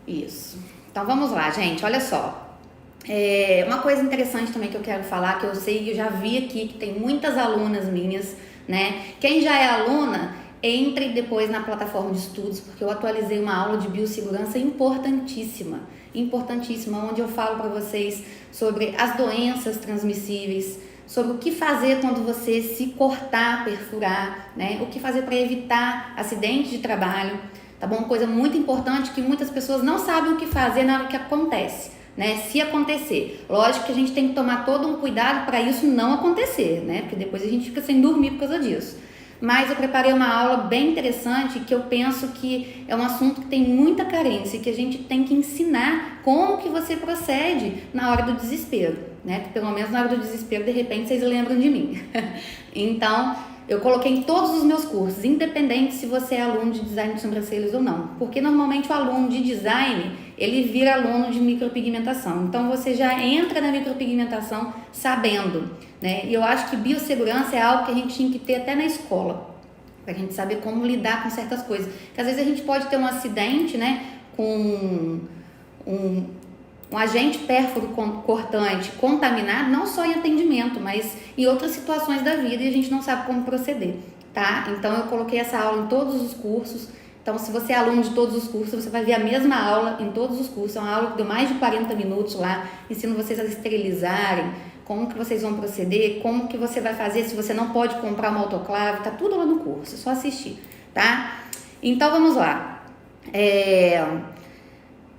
Isso. Então vamos lá, gente, olha só. Uma coisa interessante também que eu quero falar, que eu sei que eu já vi aqui, que tem muitas alunas minhas, né? Quem já é aluna, entre depois na plataforma de estudos, porque eu atualizei uma aula de biossegurança importantíssima, onde eu falo para vocês sobre as doenças transmissíveis, sobre o que fazer quando você se cortar, perfurar, né? O que fazer para evitar acidente de trabalho, tá bom? Coisa muito importante que muitas pessoas não sabem o que fazer na hora que acontece, né? Se acontecer. Lógico que a gente tem que tomar todo um cuidado para isso não acontecer, né? Porque depois a gente fica sem dormir por causa disso. Mas eu preparei uma aula bem interessante que eu penso que é um assunto que tem muita carência e que a gente tem que ensinar como que você procede na hora do desespero, né? Que pelo menos na hora do desespero, de repente, vocês lembram de mim. Então, eu coloquei em todos os meus cursos, independente se você é aluno de design de sobrancelhas ou não. Porque normalmente o aluno de design, ele vira aluno de micropigmentação. Então você já entra na micropigmentação sabendo, né? E eu acho que biossegurança é algo que a gente tinha que ter até na escola, pra gente saber como lidar com certas coisas. Porque às vezes a gente pode ter um acidente, né, com um agente pérfuro cortante contaminado, não só em atendimento, mas em outras situações da vida e a gente não sabe como proceder, tá? Então eu coloquei essa aula em todos os cursos. Então, se você é aluno de todos os cursos, você vai ver a mesma aula em todos os cursos. É uma aula que deu mais de 40 minutos lá, ensino vocês a esterilizarem, como que vocês vão proceder, como que você vai fazer se você não pode comprar uma autoclave, tá tudo lá no curso, é só assistir, tá? Então, vamos lá.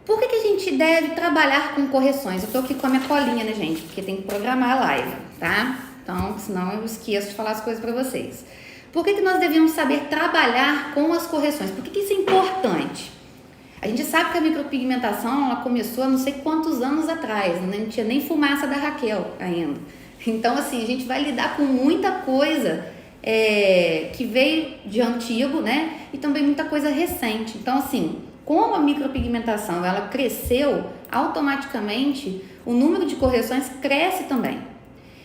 Por que a gente deve trabalhar com correções? Eu tô aqui com a minha colinha, né, gente? Porque tem que programar a live, tá? Então, senão eu esqueço de falar as coisas pra vocês. Por que nós devemos saber trabalhar com as correções? Por que isso é importante? A gente sabe que a micropigmentação, ela começou há não sei quantos anos atrás, né? Não tinha nem fumaça da Raquel ainda. Então, assim, a gente vai lidar com muita coisa que veio de antigo, né? E também muita coisa recente. Então, assim, como a micropigmentação ela cresceu, automaticamente o número de correções cresce também.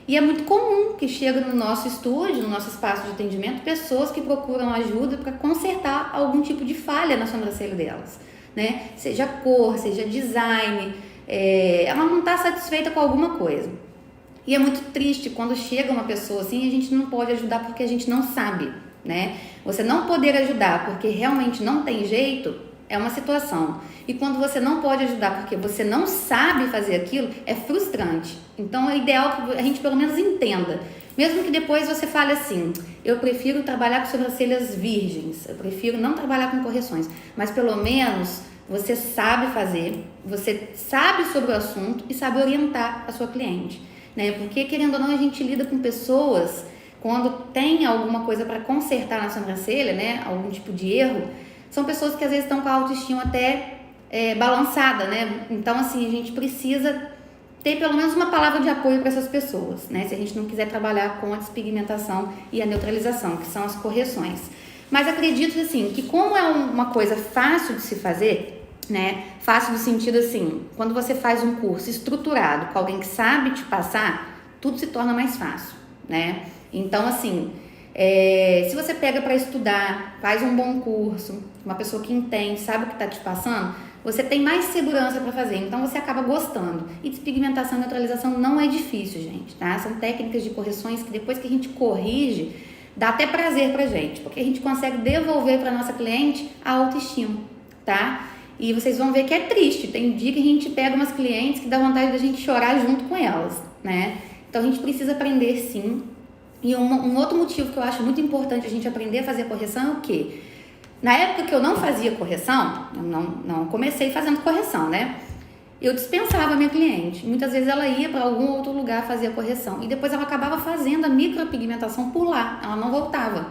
E é muito comum que chega no nosso estúdio, no nosso espaço de atendimento, pessoas que procuram ajuda para consertar algum tipo de falha na sobrancelha delas, né? Seja cor, seja design, ela não está satisfeita com alguma coisa. E é muito triste quando chega uma pessoa assim e a gente não pode ajudar porque a gente não sabe, né? Você não poder ajudar porque realmente não tem jeito é uma situação. E quando você não pode ajudar porque você não sabe fazer aquilo, é frustrante. Então é ideal que a gente pelo menos entenda. Mesmo que depois você fale assim, eu prefiro trabalhar com sobrancelhas virgens, eu prefiro não trabalhar com correções. Mas pelo menos você sabe fazer, você sabe sobre o assunto e sabe orientar a sua cliente, né? Porque querendo ou não a gente lida com pessoas, quando tem alguma coisa para consertar na sobrancelha, né? Algum tipo de erro, são pessoas que às vezes estão com a autoestima até balançada, né? Então, assim, a gente precisa ter pelo menos uma palavra de apoio para essas pessoas, né? Se a gente não quiser trabalhar com a despigmentação e a neutralização, que são as correções. Mas acredito, assim, que como é uma coisa fácil de se fazer, né? Fácil no sentido, assim, quando você faz um curso estruturado com alguém que sabe te passar, tudo se torna mais fácil, né? Então, assim, se você pega para estudar, faz um bom curso, uma pessoa que entende, sabe o que está te passando, você tem mais segurança para fazer, então você acaba gostando. E despigmentação e neutralização não é difícil, gente, tá? São técnicas de correções que depois que a gente corrige, dá até prazer pra gente, porque a gente consegue devolver para nossa cliente a autoestima, tá? E vocês vão ver que é triste, tem dia que a gente pega umas clientes que dá vontade da gente chorar junto com elas, né? Então a gente precisa aprender sim. E um outro motivo que eu acho muito importante a gente aprender a fazer correção é o quê? Na época que eu não fazia correção, eu não comecei fazendo correção, né? Eu dispensava a minha cliente. Muitas vezes ela ia para algum outro lugar fazer a correção. E depois ela acabava fazendo a micropigmentação por lá. Ela não voltava.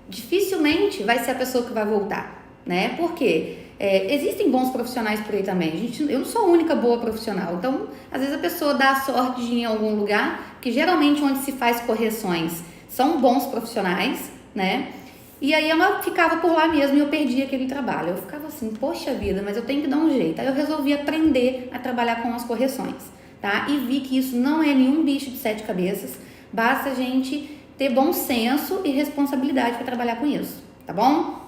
Dificilmente vai ser a pessoa que vai voltar, né? Por quê? Existem bons profissionais por aí também. Eu não sou a única boa profissional. Então, às vezes a pessoa dá a sorte de ir em algum lugar, que geralmente onde se faz correções são bons profissionais, né? E aí ela ficava por lá mesmo e eu perdia aquele trabalho. Eu ficava assim, poxa vida, mas eu tenho que dar um jeito. Aí eu resolvi aprender a trabalhar com as correções, tá? E vi que isso não é nenhum bicho de 7 cabeças. Basta a gente ter bom senso e responsabilidade para trabalhar com isso, tá bom?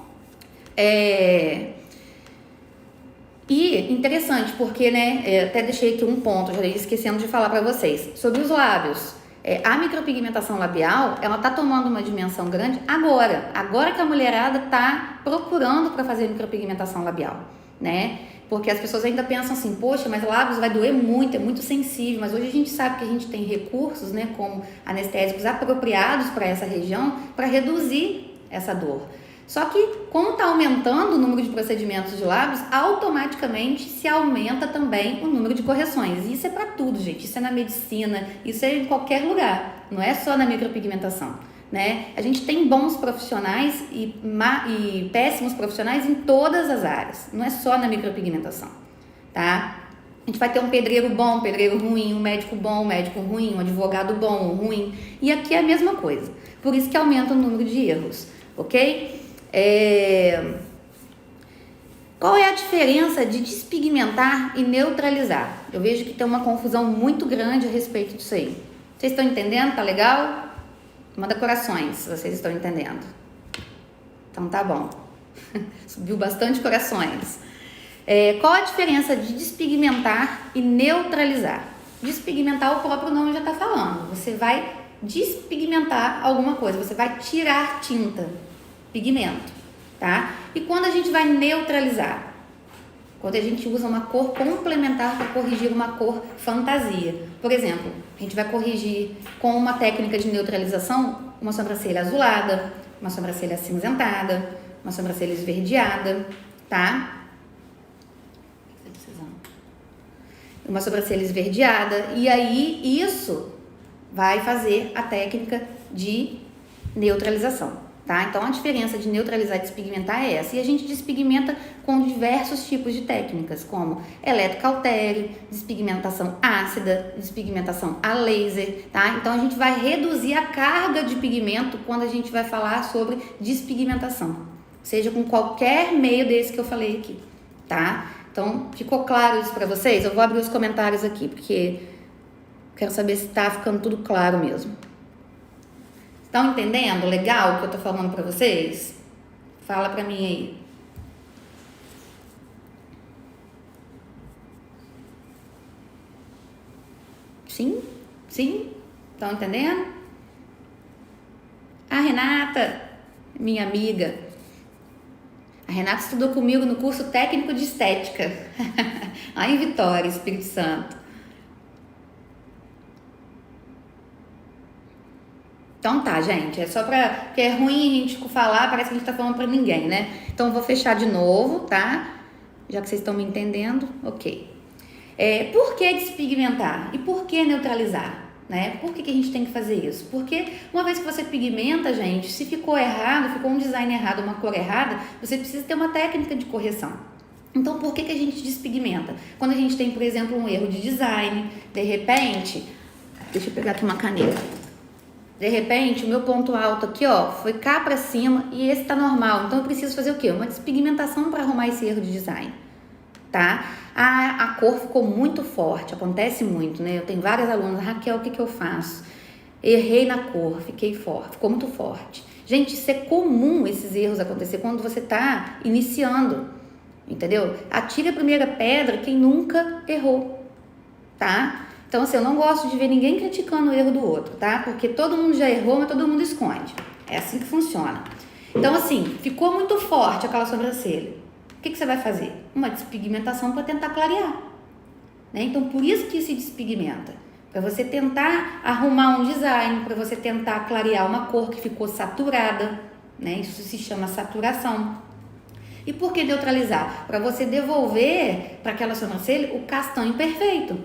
E interessante, porque, né, até deixei aqui um ponto, já ia esquecendo de falar para vocês, sobre os lábios. A micropigmentação labial, ela tá tomando uma dimensão grande agora que a mulherada tá procurando para fazer micropigmentação labial, né? Porque as pessoas ainda pensam assim, poxa, mas lábios vai doer muito, é muito sensível, mas hoje a gente sabe que a gente tem recursos, né, como anestésicos apropriados para essa região, para reduzir essa dor. Só que, como está aumentando o número de procedimentos de lábios, automaticamente se aumenta também o número de correções. E isso é para tudo, gente. Isso é na medicina, isso é em qualquer lugar. Não é só na micropigmentação, né? A gente tem bons profissionais e péssimos profissionais em todas as áreas. Não é só na micropigmentação, tá? A gente vai ter um pedreiro bom, um pedreiro ruim, um médico bom, um médico ruim, um advogado bom, um ruim. E aqui é a mesma coisa. Por isso que aumenta o número de erros, ok? Qual é a diferença de despigmentar e neutralizar? Eu vejo que tem uma confusão muito grande a respeito disso aí. Vocês estão entendendo? Tá legal? Manda corações, se vocês estão entendendo. Então tá bom. Subiu bastante corações. Qual a diferença de despigmentar e neutralizar? Despigmentar, o próprio nome já tá falando. Você vai despigmentar alguma coisa, você vai tirar tinta, pigmento, tá? E quando a gente vai neutralizar? Quando a gente usa uma cor complementar para corrigir uma cor fantasia. Por exemplo, a gente vai corrigir com uma técnica de neutralização uma sobrancelha azulada, uma sobrancelha acinzentada, uma sobrancelha esverdeada, tá? Uma sobrancelha esverdeada, e aí isso vai fazer a técnica de neutralização, tá? Então a diferença de neutralizar e despigmentar é essa. E a gente despigmenta com diversos tipos de técnicas, como eletrocautério, despigmentação ácida, despigmentação a laser, tá? Então a gente vai reduzir a carga de pigmento quando a gente vai falar sobre despigmentação, seja com qualquer meio desse que eu falei aqui, tá? Então, ficou claro isso para vocês? Eu vou abrir os comentários aqui, porque quero saber se tá ficando tudo claro mesmo. Estão entendendo legal o que eu tô falando para vocês? Fala para mim aí. Sim? Sim? Estão entendendo? A Renata, minha amiga. A Renata estudou comigo no curso técnico de estética, lá em Vitória, Espírito Santo. Então tá, gente, é só porque é ruim a gente falar, parece que a gente tá falando pra ninguém, né? Então eu vou fechar de novo, tá? Já que vocês estão me entendendo, ok. Por que despigmentar e por que neutralizar? Né? Por que a gente tem que fazer isso? Porque uma vez que você pigmenta, gente, se ficou errado, ficou um design errado, uma cor errada, você precisa ter uma técnica de correção. Então, por que a gente despigmenta? Quando a gente tem, por exemplo, um erro de design, de repente, deixa eu pegar aqui uma caneta. De repente, o meu ponto alto aqui, ó, foi cá pra cima e esse tá normal. Então, eu preciso fazer o quê? Uma despigmentação para arrumar esse erro de design, tá? A cor ficou muito forte, acontece muito, né? Eu tenho várias alunas, Raquel, o que eu faço? Errei na cor, ficou muito forte. Gente, isso é comum, esses erros acontecer quando você tá iniciando, entendeu? Atire a primeira pedra quem nunca errou, tá? Então, assim, eu não gosto de ver ninguém criticando o erro do outro, tá? Porque todo mundo já errou, mas todo mundo esconde. É assim que funciona. Então, assim, ficou muito forte aquela sobrancelha. O que você vai fazer? Uma despigmentação para tentar clarear, né? Então, por isso que se despigmenta. Para você tentar arrumar um design, para você tentar clarear uma cor que ficou saturada, né? Isso se chama saturação. E por que neutralizar? Para você devolver para aquela sobrancelha o castanho perfeito.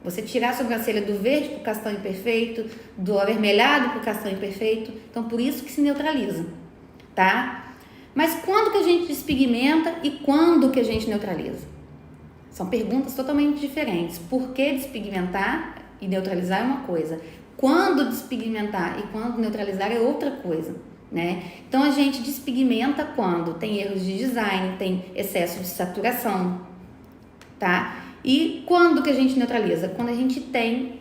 Você tirar a sobrancelha do verde para o castanho perfeito, do avermelhado para o castanho perfeito. Então, por isso que se neutraliza, tá? Mas quando que a gente despigmenta e quando que a gente neutraliza? São perguntas totalmente diferentes. Por que despigmentar e neutralizar é uma coisa. Quando despigmentar e quando neutralizar é outra coisa, né? Então, a gente despigmenta quando tem erros de design, tem excesso de saturação, tá? E quando que a gente neutraliza? Quando a gente tem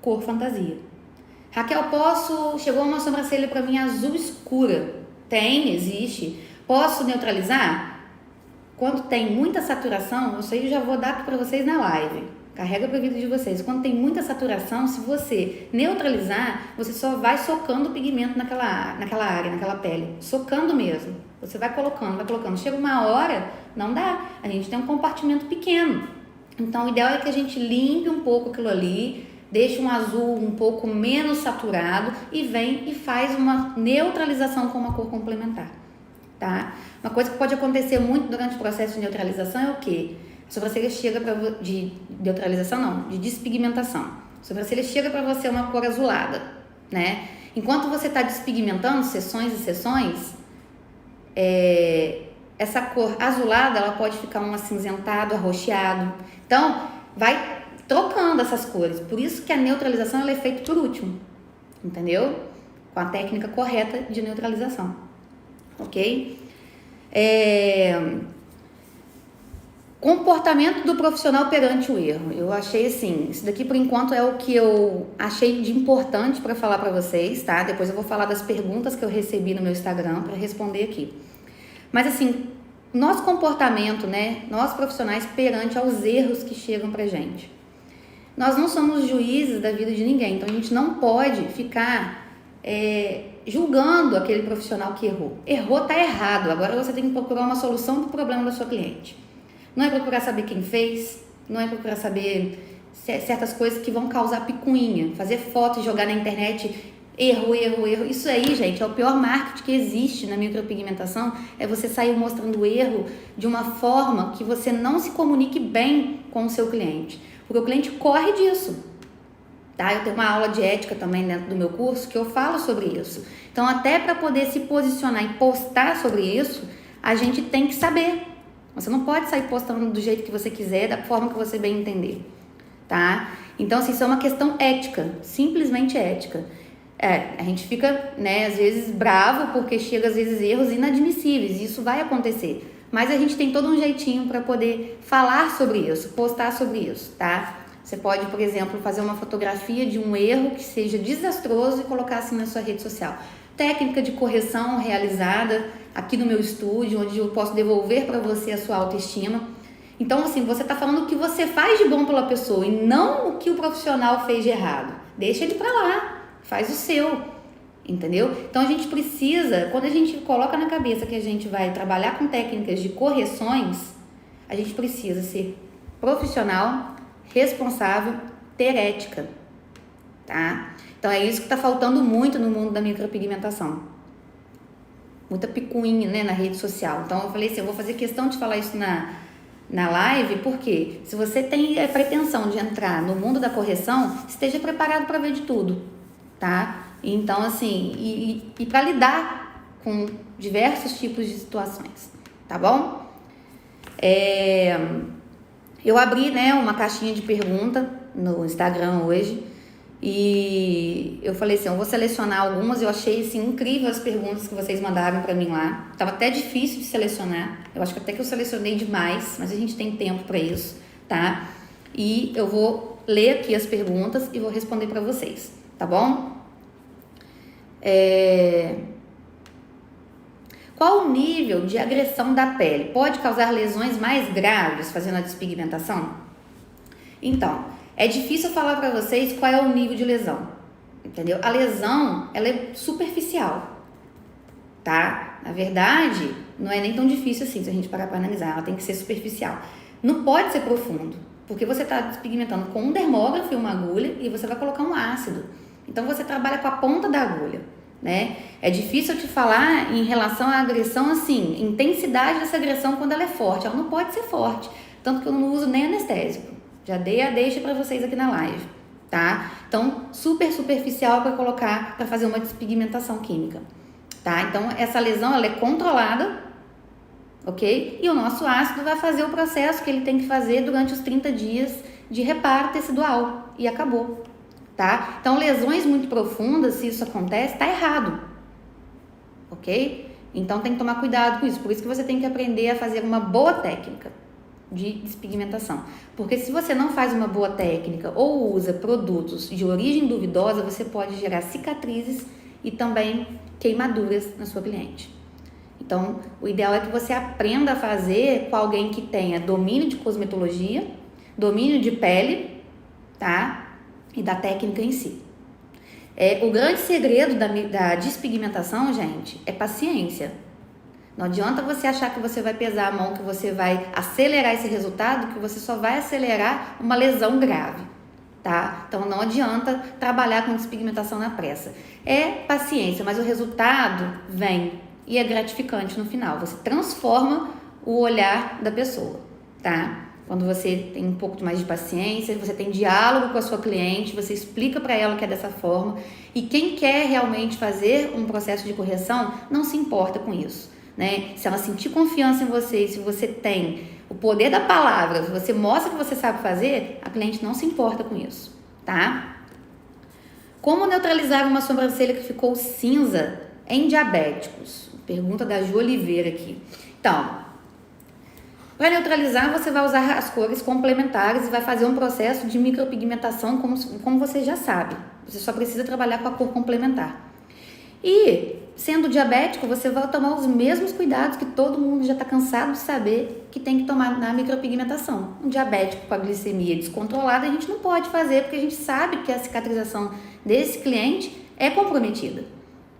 cor fantasia. Raquel, chegou uma sobrancelha para mim azul escura. Tem, existe. Posso neutralizar? quando tem muita saturação, isso aí eu já vou dar para vocês na live. Carrega para o vídeo de vocês. Quando tem muita saturação, se você neutralizar, você só vai socando o pigmento naquela área, naquela pele. Socando mesmo. Você vai colocando, vai colocando. Chega uma hora, não dá. A gente tem um compartimento pequeno. Então, o ideal é que a gente limpe um pouco aquilo ali, deixe um azul um pouco menos saturado e vem e faz uma neutralização com uma cor complementar, tá? Uma coisa que pode acontecer muito durante o processo de neutralização é o quê? A sobrancelha chega de neutralização não, de despigmentação. A sobrancelha chega para você uma cor azulada, né? Enquanto você está despigmentando, sessões e sessões, essa cor azulada, ela pode ficar um acinzentado, arroxeado. Então, vai trocando essas cores. Por isso que a neutralização ela é feita por último, entendeu? Com a técnica correta de neutralização, ok? Comportamento do profissional perante o erro. Eu achei assim, isso daqui por enquanto é o que eu achei de importante para falar para vocês, tá? Depois eu vou falar das perguntas que eu recebi no meu Instagram para responder aqui. Mas assim, nosso comportamento, né? Nós profissionais perante aos erros que chegam pra gente. Nós não somos juízes da vida de ninguém, então a gente não pode ficar julgando aquele profissional que errou. Errou, tá errado. Agora você tem que procurar uma solução para o problema da sua cliente. Não é procurar saber quem fez, não é procurar saber certas coisas que vão causar picuinha, fazer foto e jogar na internet, erro. Isso aí, gente, é o pior marketing que existe na micropigmentação, é você sair mostrando o erro de uma forma que você não se comunique bem com o seu cliente, porque o cliente corre disso, tá? Eu tenho uma aula de ética também dentro do meu curso que eu falo sobre isso. Então, até para poder se posicionar e postar sobre isso, a gente tem que saber. Você não pode sair postando do jeito que você quiser, da forma que você bem entender, tá? Então, assim, isso é uma questão ética, simplesmente ética. A gente fica, né, às vezes bravo porque chega às vezes erros inadmissíveis, isso vai acontecer. Mas a gente tem todo um jeitinho para poder falar sobre isso, postar sobre isso, tá? Você pode, por exemplo, fazer uma fotografia de um erro que seja desastroso e colocar assim na sua rede social. Técnica de correção realizada aqui no meu estúdio, onde eu posso devolver para você a sua autoestima. Então, assim, você está falando o que você faz de bom pela pessoa e não o que o profissional fez de errado. Deixa ele para lá, faz o seu, entendeu? Então, a gente precisa, quando a gente coloca na cabeça que a gente vai trabalhar com técnicas de correções, a gente precisa ser profissional, responsável, ter ética, tá? Então, é isso que está faltando muito no mundo da micropigmentação. Muita picuinha, né, na rede social. Então, eu falei assim, eu vou fazer questão de falar isso na live, porque se você tem a pretensão de entrar no mundo da correção, esteja preparado para ver de tudo, tá? Então, assim, e para lidar com diversos tipos de situações, tá bom? Eu abri, né, uma caixinha de pergunta no Instagram hoje e eu falei assim, eu vou selecionar algumas. Eu achei assim incrível as perguntas que vocês mandaram para mim lá. Tava até difícil de selecionar. Eu acho que até que eu selecionei demais, mas a gente tem tempo para isso, tá? E eu vou ler aqui as perguntas e vou responder para vocês, tá bom? Qual o nível de agressão da pele? Pode causar lesões mais graves fazendo a despigmentação? Então, é difícil falar para vocês qual é o nível de lesão, entendeu? A lesão, ela é superficial, tá? Na verdade, não é nem tão difícil assim, se a gente parar para analisar, ela tem que ser superficial. Não pode ser profundo, porque você está despigmentando com um dermógrafo e uma agulha e você vai colocar um ácido. Então, você trabalha com a ponta da agulha, né? É difícil eu te falar em relação à agressão, assim, intensidade dessa agressão quando ela é forte. Ela não pode ser forte, tanto que eu não uso nem anestésico. Já dei a deixa para vocês aqui na live, tá? Então, super superficial para colocar, para fazer uma despigmentação química, tá? Então, essa lesão, ela é controlada, ok? E o nosso ácido vai fazer o processo que ele tem que fazer durante os 30 dias de reparo tecidual e acabou, tá? Então, lesões muito profundas, se isso acontece, tá errado, ok? Então, tem que tomar cuidado com isso. Por isso que você tem que aprender a fazer uma boa técnica de despigmentação. Porque se você não faz uma boa técnica ou usa produtos de origem duvidosa, você pode gerar cicatrizes e também queimaduras na sua cliente. Então, o ideal é que você aprenda a fazer com alguém que tenha domínio de cosmetologia, domínio de pele, tá? E da técnica em si. O grande segredo da despigmentação, gente, é paciência. Não adianta você achar que você vai pesar a mão, que você vai acelerar esse resultado, que você só vai acelerar uma lesão grave, tá? Então não adianta trabalhar com despigmentação na pressa. É paciência, mas o resultado vem e é gratificante no final. Você transforma o olhar da pessoa, tá? Quando você tem um pouco mais de paciência, você tem diálogo com a sua cliente, você explica para ela que é dessa forma. E quem quer realmente fazer um processo de correção não se importa com isso, né? Se ela sentir confiança em você, se você tem o poder da palavra, se você mostra que você sabe fazer, a cliente não se importa com isso, tá? Como neutralizar uma sobrancelha que ficou cinza em diabéticos? Pergunta da Ju Oliveira aqui. Então, para neutralizar, você vai usar as cores complementares e vai fazer um processo de micropigmentação, como você já sabe. Você só precisa trabalhar com a cor complementar. E, sendo diabético, você vai tomar os mesmos cuidados que todo mundo já está cansado de saber que tem que tomar na micropigmentação. Um diabético com a glicemia descontrolada, a gente não pode fazer, porque a gente sabe que a cicatrização desse cliente é comprometida,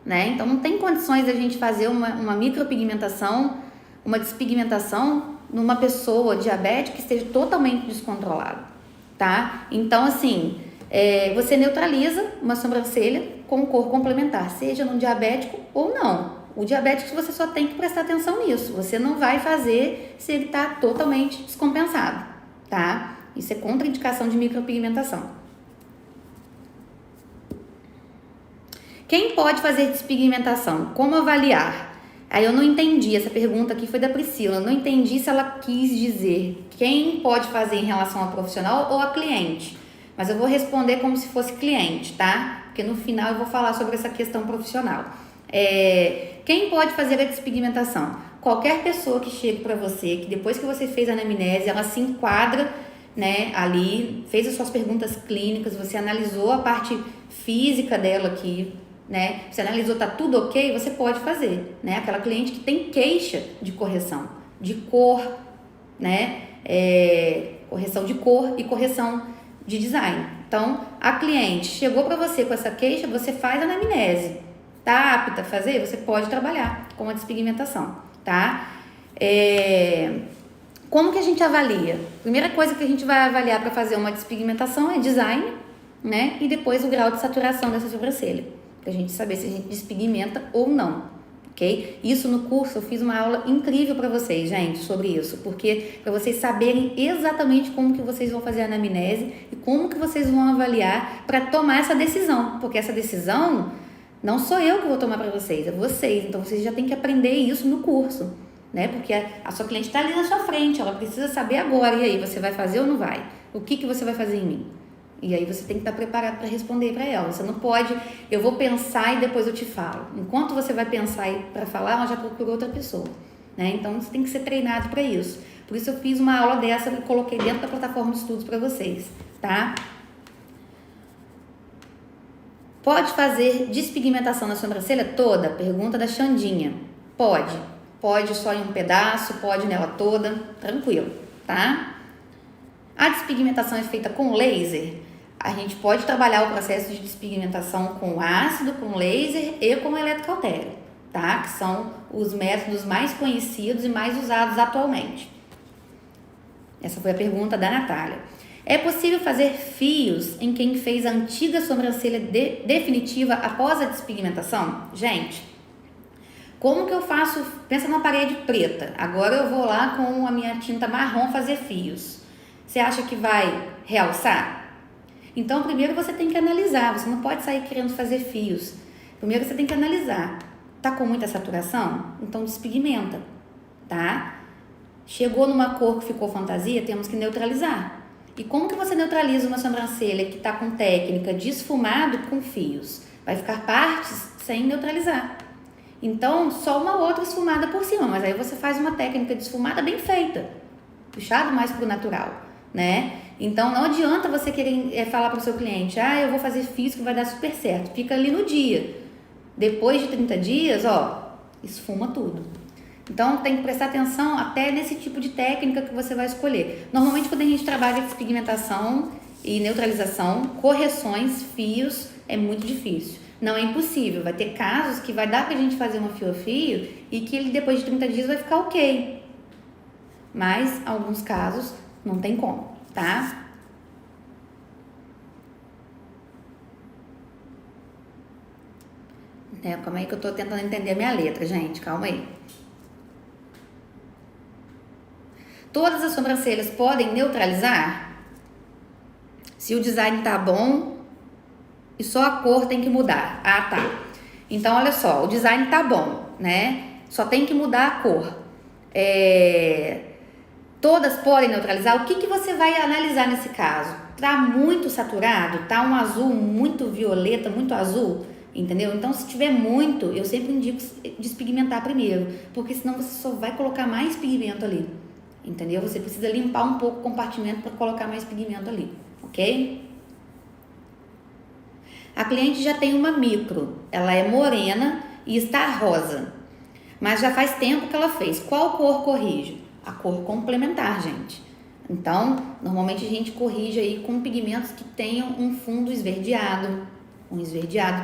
né? Então, não tem condições da gente fazer uma micropigmentação, uma despigmentação numa pessoa diabética que esteja totalmente descontrolada, tá? Então, assim, você neutraliza uma sobrancelha com cor complementar, seja no diabético ou não. O diabético você só tem que prestar atenção nisso, você não vai fazer se ele está totalmente descompensado, tá? Isso é contraindicação de micropigmentação. Quem pode fazer despigmentação? Como avaliar? Aí eu não entendi, essa pergunta aqui foi da Priscila, eu não entendi se ela quis dizer quem pode fazer em relação ao profissional ou a cliente, mas eu vou responder como se fosse cliente, tá? Porque no final eu vou falar sobre essa questão profissional. Quem pode fazer a despigmentação? Qualquer pessoa que chegue para você, que depois que você fez a anamnese, ela se enquadra, né, ali, fez as suas perguntas clínicas, você analisou a parte física dela aqui, né? Você analisou, tá tudo ok, você pode fazer, né? Aquela cliente que tem queixa de correção, de cor, né? Correção de cor e correção de design. Então, a cliente chegou para você com essa queixa, você faz a anamnese. Tá apta a fazer? Você pode trabalhar com a despigmentação, tá? Como que a gente avalia? Primeira coisa que a gente vai avaliar para fazer uma despigmentação é design, né? E depois o grau de saturação dessa sobrancelha, pra gente saber se a gente despigmenta ou não, ok? Isso no curso eu fiz uma aula incrível para vocês, gente, sobre isso, porque para vocês saberem exatamente como que vocês vão fazer a anamnese e como que vocês vão avaliar para tomar essa decisão, porque essa decisão não sou eu que vou tomar para vocês, é vocês, então vocês já têm que aprender isso no curso, né? Porque a sua cliente está ali na sua frente, ela precisa saber agora, e aí, você vai fazer ou não vai? O que você vai fazer em mim? E aí você tem que estar preparado para responder para ela. Você não pode, eu vou pensar e depois eu te falo. Enquanto você vai pensar para falar, ela já procurou outra pessoa, né? Então você tem que ser treinado para isso. Por isso eu fiz uma aula dessa e coloquei dentro da plataforma de estudos para vocês, tá? Pode fazer despigmentação na sobrancelha toda? Pergunta da Xandinha. Pode. Pode só em um pedaço, pode nela toda, tranquilo, tá? A despigmentação é feita com laser. A gente pode trabalhar o processo de despigmentação com ácido, com laser e com eletrocautério, tá? Que são os métodos mais conhecidos e mais usados atualmente. Essa foi a pergunta da Natália. É possível fazer fios em quem fez a antiga sobrancelha definitiva após a despigmentação? Gente, como que eu faço? Pensa numa parede preta. Agora eu vou lá com a minha tinta marrom fazer fios. Você acha que vai realçar? Então, primeiro você tem que analisar. Você não pode sair querendo fazer fios. Primeiro você tem que analisar. Tá com muita saturação? Então despigmenta, tá? Chegou numa cor que ficou fantasia, temos que neutralizar. E como que você neutraliza uma sobrancelha que está com técnica de esfumado com fios? Vai ficar partes sem neutralizar. Então, só uma outra esfumada por cima, mas aí você faz uma técnica de esfumada bem feita, puxado mais para o natural, né? Então, não adianta você querer falar para o seu cliente, eu vou fazer fios que vai dar super certo. Fica ali no dia. Depois de 30 dias, esfuma tudo. Então tem que prestar atenção até nesse tipo de técnica que você vai escolher. Normalmente quando a gente trabalha despigmentação e neutralização, correções, fios, é muito difícil. Não é impossível, vai ter casos que vai dar pra gente fazer uma fio a fio e que ele depois de 30 dias vai ficar ok. Mas alguns casos não tem como, tá? Calma aí que eu tô tentando entender a minha letra, gente, calma aí. Todas as sobrancelhas podem neutralizar? Se o design tá bom e só a cor tem que mudar. Ah, tá. Então, olha só, o design tá bom, né? Só tem que mudar a cor. Todas podem neutralizar? O que você vai analisar nesse caso? Tá muito saturado? Tá um azul muito violeta, muito azul? Entendeu? Então, se tiver muito, eu sempre indico despigmentar primeiro, porque senão você só vai colocar mais pigmento ali. Entendeu? Você precisa limpar um pouco o compartimento para colocar mais pigmento ali, ok? A cliente já tem uma micro, ela é morena e está rosa, mas já faz tempo que ela fez. Qual cor corrige? A cor complementar, gente. Então, normalmente a gente corrige aí com pigmentos que tenham um fundo esverdeado,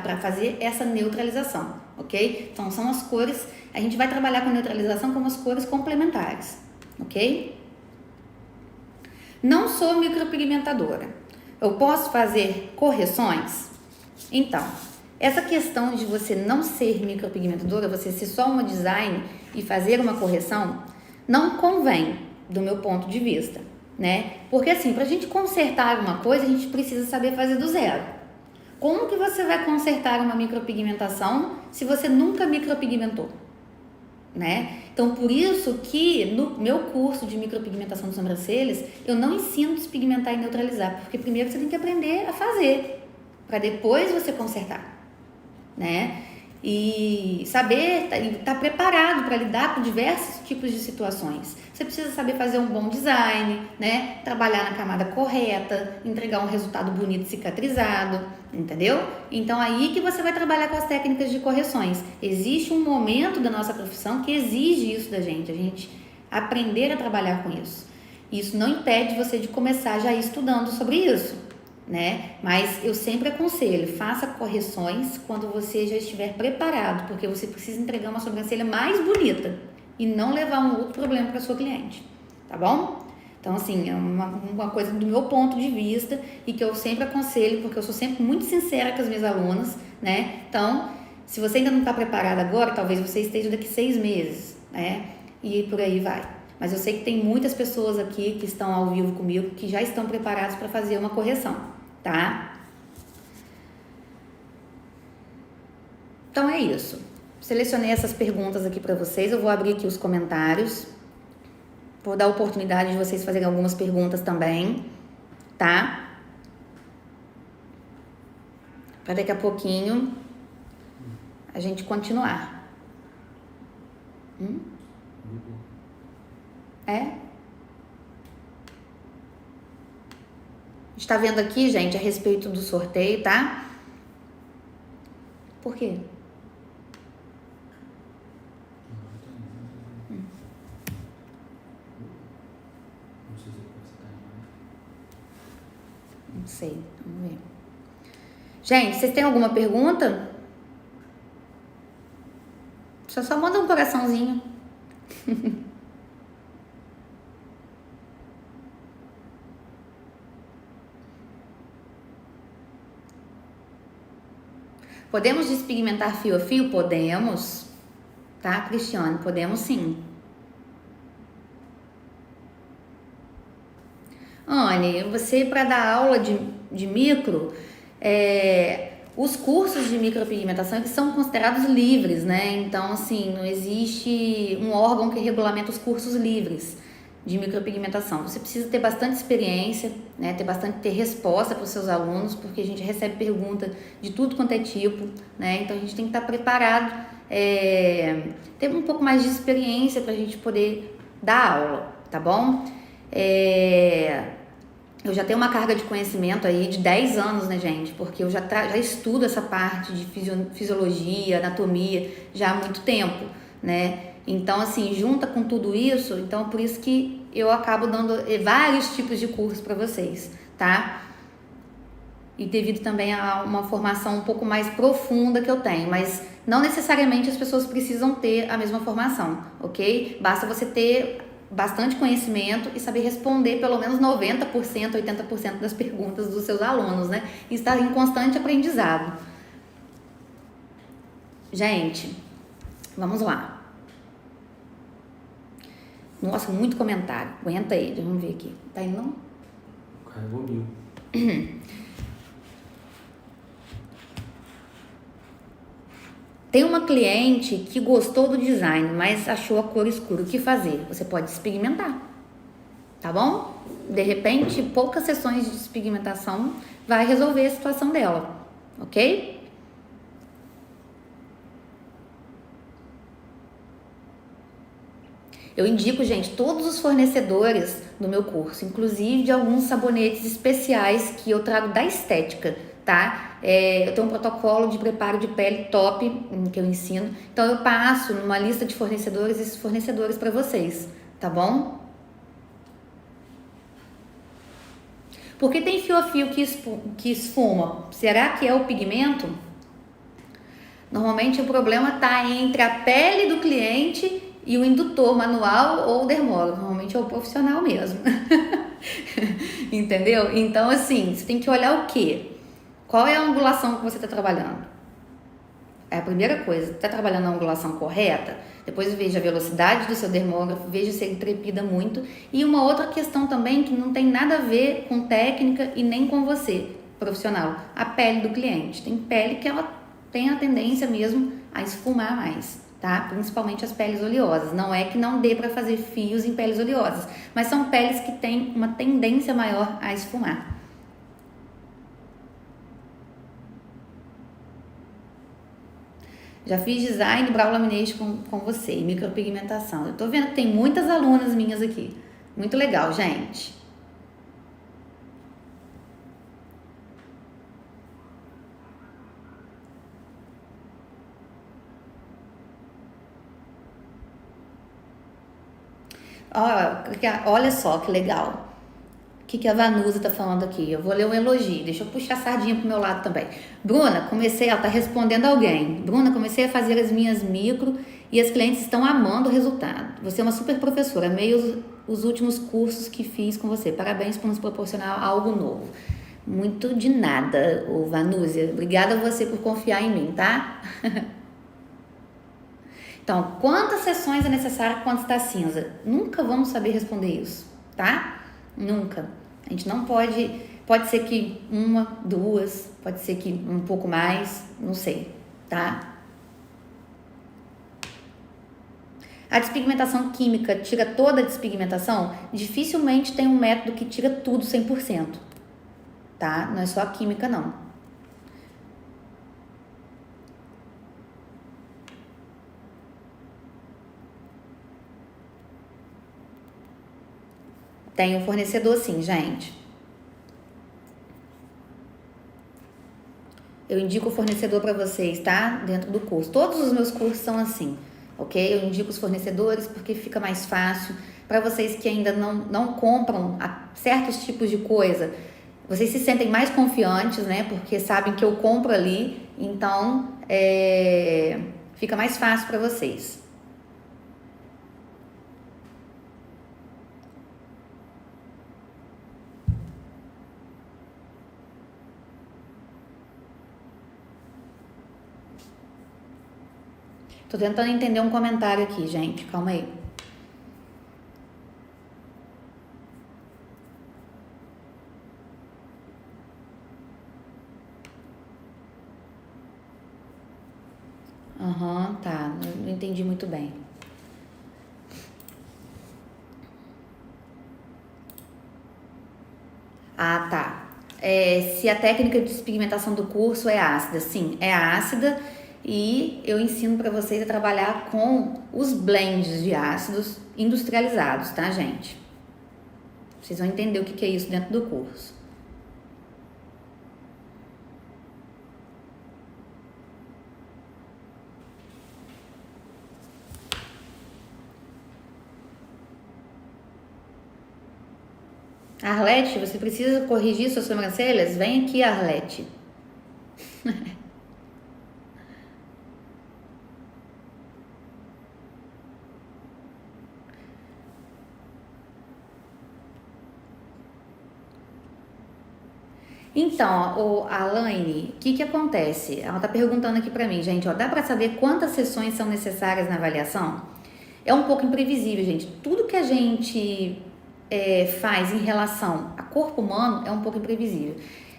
para fazer essa neutralização, ok? Então, são as cores, a gente vai trabalhar com neutralização como as cores complementares, ok? Não sou micropigmentadora. Eu posso fazer correções? Então, essa questão de você não ser micropigmentadora, você ser só uma design e fazer uma correção, não convém, do meu ponto de vista, né? Porque assim, pra gente consertar uma coisa, a gente precisa saber fazer do zero. Como que você vai consertar uma micropigmentação se você nunca micropigmentou, né? Então, por isso que no meu curso de micropigmentação de sobrancelhas, eu não ensino despigmentar e neutralizar, porque primeiro você tem que aprender a fazer, para depois você consertar, né? E saber, estar preparado para lidar com diversos tipos de situações. Você precisa saber fazer um bom design, né? Trabalhar na camada correta, entregar um resultado bonito cicatrizado, entendeu? Então aí que você vai trabalhar com as técnicas de correções. Existe um momento da nossa profissão que exige isso da gente, a gente aprender a trabalhar com isso. Isso não impede você de começar já estudando sobre isso, né? Mas eu sempre aconselho, faça correções quando você já estiver preparado, porque você precisa entregar uma sobrancelha mais bonita e não levar um outro problema para sua cliente, tá bom? Então, assim, é uma coisa do meu ponto de vista e que eu sempre aconselho, porque eu sou sempre muito sincera com as minhas alunas, né? Então, se você ainda não está preparado agora, talvez você esteja daqui 6 meses, né? E por aí vai. Mas eu sei que tem muitas pessoas aqui que estão ao vivo comigo que já estão preparados para fazer uma correção, tá? Então é isso. Selecionei essas perguntas aqui para vocês. Eu vou abrir aqui os comentários. Vou dar a oportunidade de vocês fazerem algumas perguntas também, tá? Para daqui a pouquinho a gente continuar. É? Está vendo aqui, gente, a respeito do sorteio, tá? Por quê? Não sei, vamos ver. Gente, vocês têm alguma pergunta? Só manda um coraçãozinho. Podemos despigmentar fio a fio? Podemos, tá, Cristiane? Podemos sim. Anne, você para dar aula de micro, os cursos de micropigmentação eles são considerados livres, né? Então, assim, não existe um órgão que regulamenta os cursos livres de micropigmentação. Você precisa ter bastante experiência, né? Ter resposta para os seus alunos, porque a gente recebe pergunta de tudo quanto é tipo, né? Então a gente tem que estar preparado, ter um pouco mais de experiência para a gente poder dar aula, tá bom? Eu já tenho uma carga de conhecimento aí de 10 anos, né, gente? Porque eu já estudo essa parte de fisiologia, anatomia já há muito tempo, né? Então, assim, junta com tudo isso, então por isso que eu acabo dando vários tipos de cursos para vocês, tá? E devido também a uma formação um pouco mais profunda que eu tenho, mas não necessariamente as pessoas precisam ter a mesma formação, ok? Basta você ter bastante conhecimento e saber responder pelo menos 90%, 80% das perguntas dos seus alunos, né? E estar em constante aprendizado. Gente, vamos lá. Nossa, muito comentário. Aguenta aí, vamos ver aqui. Tá indo não? Carregou 1000. Tem uma cliente que gostou do design, mas achou a cor escura. O que fazer? Você pode despigmentar, tá bom? De repente, poucas sessões de despigmentação vai resolver a situação dela, ok? Eu indico, gente, todos os fornecedores do meu curso, inclusive de alguns sabonetes especiais que eu trago da estética, tá? Eu tenho um protocolo de preparo de pele top que eu ensino, então eu passo numa lista de fornecedores esses fornecedores para vocês, tá bom? Porque tem fio a fio que esfuma? Será que é o pigmento? Normalmente o problema está entre a pele do cliente e o indutor manual ou dermólogo. Normalmente é o profissional mesmo. Entendeu? Então, assim, você tem que olhar o quê? Qual é a angulação que você está trabalhando? É a primeira coisa. Está trabalhando a angulação correta? Depois veja a velocidade do seu dermógrafo, veja se ele trepida muito. E uma outra questão também que não tem nada a ver com técnica e nem com você, profissional. A pele do cliente. Tem pele que ela tem a tendência mesmo a esfumar mais, tá? Principalmente as peles oleosas. Não é que não dê para fazer fios em peles oleosas, mas são peles que têm uma tendência maior a esfumar. Já fiz design, brow lamination com você e micropigmentação. Eu tô vendo que tem muitas alunas minhas aqui. Muito legal, gente. Olha só que legal. O que a Vanusa tá falando aqui? Eu vou ler um elogio. Deixa eu puxar a sardinha pro meu lado também. Bruna, ela tá respondendo alguém. Bruna, comecei a fazer as minhas micro e as clientes estão amando o resultado. Você é uma super professora. Amei os últimos cursos que fiz com você. Parabéns por nos proporcionar algo novo. Muito de nada, Vanúzia. Obrigada a você por confiar em mim, tá? Então, quantas sessões é necessário quando está cinza? Nunca vamos saber responder isso, tá? Nunca. A gente não pode ser que uma, duas, pode ser que um pouco mais, não sei, tá? A despigmentação química tira toda a despigmentação? Dificilmente tem um método que tira tudo 100%, tá? Não é só a química, não. Tem um fornecedor sim, gente. Eu indico o fornecedor para vocês, tá? Dentro do curso. Todos os meus cursos são assim, ok? Eu indico os fornecedores porque fica mais fácil. Para vocês que ainda não compram certos tipos de coisa, vocês se sentem mais confiantes, né? Porque sabem que eu compro ali, então fica mais fácil para vocês. Tô tentando entender um comentário aqui, gente. Calma aí. Tá. Não entendi muito bem. Ah, tá. Se a técnica de despigmentação do curso é ácida, sim, é ácida. E eu ensino para vocês a trabalhar com os blends de ácidos industrializados, tá, gente? Vocês vão entender o que é isso dentro do curso. Arlete, você precisa corrigir suas sobrancelhas? Vem aqui, Arlete. Então, o Alaine, o que acontece? Ela tá perguntando aqui pra mim, gente, ó, dá pra saber quantas sessões são necessárias na avaliação? É um pouco imprevisível, gente. Tudo que a gente faz em relação a corpo humano é um pouco imprevisível.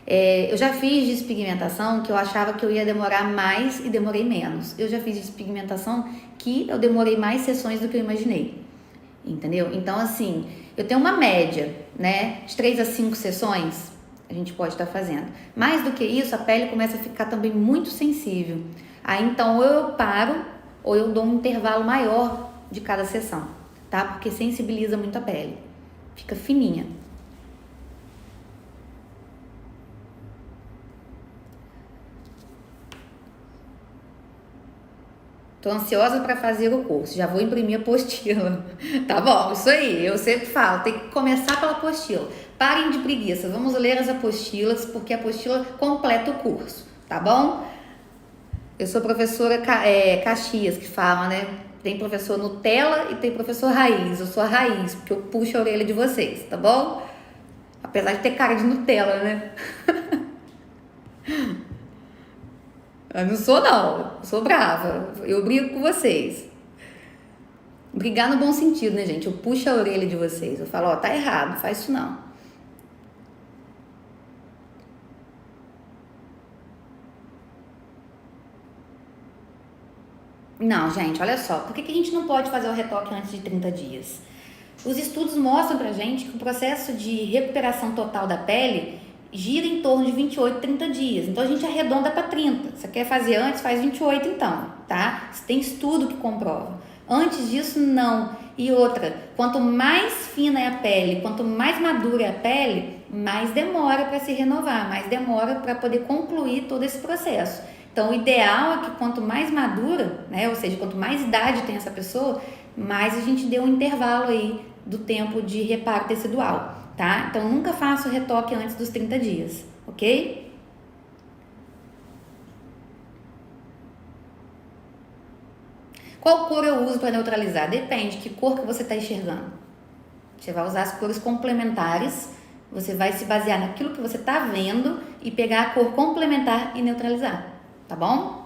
Eu já fiz despigmentação que eu achava que eu ia demorar mais e demorei menos. Eu já fiz despigmentação que eu demorei mais sessões do que eu imaginei. Entendeu? Então, assim, eu tenho uma média, né? De 3 a 5 sessões a gente pode estar fazendo. Mais do que isso, a pele começa a ficar também muito sensível. Aí, então, ou eu paro ou eu dou um intervalo maior de cada sessão, tá? Porque sensibiliza muito a pele. Fica fininha. Tô ansiosa para fazer o curso, já vou imprimir a apostila. Tá bom, isso aí, eu sempre falo, tem que começar pela apostila. Parem de preguiça, vamos ler as apostilas, porque a apostila completa o curso, tá bom? Eu sou professora Caxias, que fala, né? Tem professor Nutella e tem professor Raiz. Eu sou a Raiz, porque eu puxo a orelha de vocês, tá bom? Apesar de ter cara de Nutella, né? Eu não sou, não. Eu sou brava. Eu brigo com vocês. Brigar no bom sentido, né, gente? Eu puxo a orelha de vocês. Eu falo, ó, tá errado, faz isso não. Não, gente, olha só. Por que a gente não pode fazer o retoque antes de 30 dias? Os estudos mostram pra gente que o processo de recuperação total da pele gira em torno de 28, 30 dias. Então a gente arredonda para 30. Você quer fazer antes, faz 28 então, tá? Tem estudo que comprova. Antes disso, não. E outra, quanto mais fina é a pele, quanto mais madura é a pele, mais demora para se renovar, mais demora para poder concluir todo esse processo. Então, o ideal é que quanto mais madura, né, ou seja, quanto mais idade tem essa pessoa, mais a gente dê um intervalo aí do tempo de reparo tecidual, tá? Então, nunca faça o retoque antes dos 30 dias, ok? Qual cor eu uso para neutralizar? Depende, que cor que você está enxergando. Você vai usar as cores complementares, você vai se basear naquilo que você está vendo e pegar a cor complementar e neutralizar, tá bom?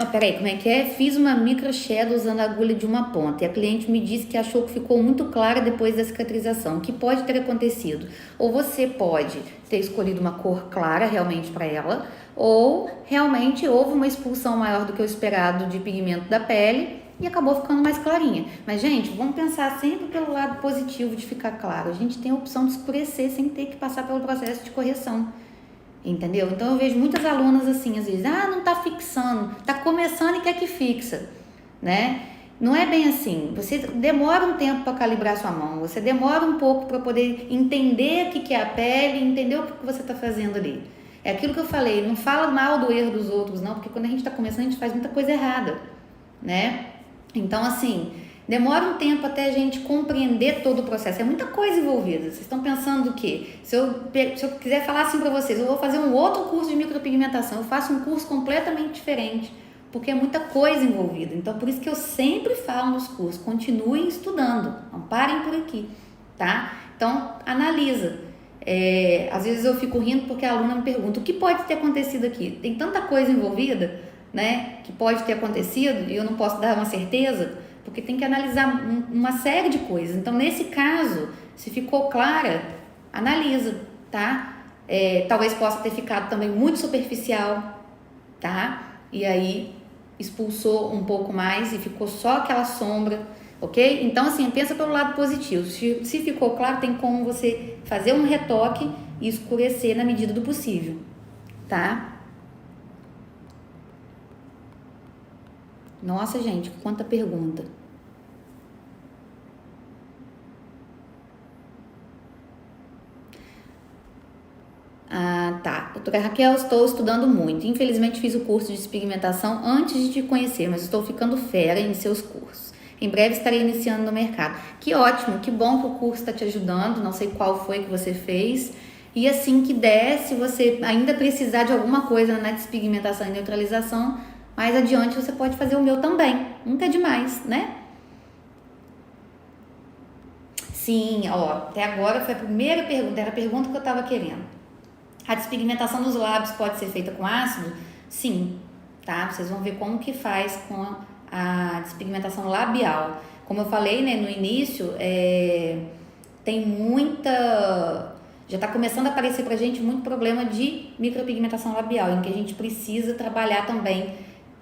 Peraí, como é que é? Fiz uma micro shadow usando a agulha de uma ponta e a cliente me disse que achou que ficou muito clara depois da cicatrização. O que pode ter acontecido? Ou você pode ter escolhido uma cor clara realmente para ela, ou realmente houve uma expulsão maior do que o esperado de pigmento da pele e acabou ficando mais clarinha. Mas, gente, vamos pensar sempre pelo lado positivo de ficar claro. A gente tem a opção de escurecer sem ter que passar pelo processo de correção. Entendeu? Então eu vejo muitas alunas assim, às vezes, não tá fixando, tá começando e quer que fixa, né? Não é bem assim. Você demora um tempo para calibrar sua mão, você demora um pouco para poder entender o que é a pele, entender o que você tá fazendo ali. É aquilo que eu falei, não fala mal do erro dos outros, não, porque quando a gente tá começando, a gente faz muita coisa errada, né? Então, assim, demora um tempo até a gente compreender todo o processo. É muita coisa envolvida. Vocês estão pensando o quê? Se eu quiser falar assim para vocês, eu vou fazer um outro curso de micropigmentação, eu faço um curso completamente diferente, porque é muita coisa envolvida. Então, por isso que eu sempre falo nos cursos, continuem estudando, não parem por aqui, tá? Então, analisa. Às vezes eu fico rindo porque a aluna me pergunta, o que pode ter acontecido aqui? Tem tanta coisa envolvida, né, que pode ter acontecido e eu não posso dar uma certeza, porque tem que analisar uma série de coisas. Então, nesse caso, se ficou clara, analisa, tá? Talvez possa ter ficado também muito superficial, tá? E aí expulsou um pouco mais e ficou só aquela sombra, ok? Então, assim, pensa pelo lado positivo. Se ficou claro, tem como você fazer um retoque e escurecer na medida do possível, tá? Nossa, gente, quanta pergunta. Doutora Raquel, estou estudando muito. Infelizmente fiz o curso de despigmentação antes de te conhecer, mas estou ficando fera em seus cursos. Em breve estarei iniciando no mercado. Que ótimo, que bom que o curso está te ajudando. Não sei qual foi que você fez. E assim que der, se você ainda precisar de alguma coisa na despigmentação e neutralização, mais adiante você pode fazer o meu também. Nunca é demais, né? Sim, ó, até agora foi a primeira pergunta, era a pergunta que eu estava querendo. A despigmentação dos lábios pode ser feita com ácido? Sim, tá? Vocês vão ver como que faz com a despigmentação labial. Como eu falei, né, no início, tem muita... Já está começando a aparecer pra gente muito problema de micropigmentação labial, em que a gente precisa trabalhar também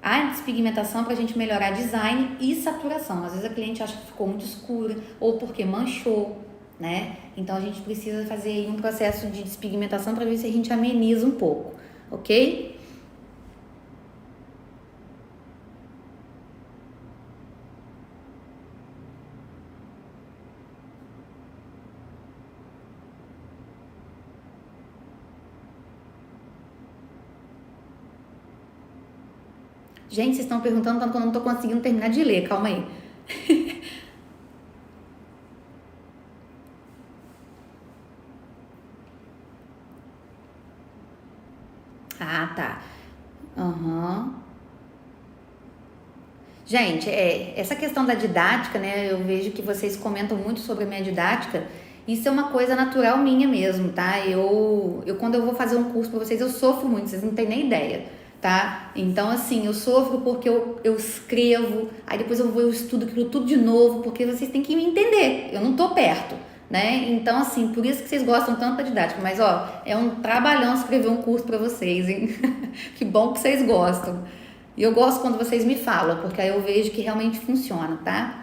a despigmentação para a gente melhorar design e saturação. Às vezes a cliente acha que ficou muito escura ou porque manchou, né? Então a gente precisa fazer aí um processo de despigmentação para ver se a gente ameniza um pouco, ok? Gente, vocês estão perguntando tanto que eu não estou conseguindo terminar de ler, calma aí. Ah, tá. Aham. Gente, essa questão da didática, né? Eu vejo que vocês comentam muito sobre a minha didática. Isso é uma coisa natural minha mesmo, tá? Eu quando eu vou fazer um curso para vocês, eu sofro muito, vocês não têm nem ideia, tá? Então, assim, eu sofro porque eu escrevo, aí depois eu estudo aquilo tudo de novo, porque vocês têm que me entender, eu não tô perto, né? Então, assim, por isso que vocês gostam tanto da didática. Mas, ó, é um trabalhão escrever um curso para vocês, hein? Que bom que vocês gostam. E eu gosto quando vocês me falam, porque aí eu vejo que realmente funciona, tá?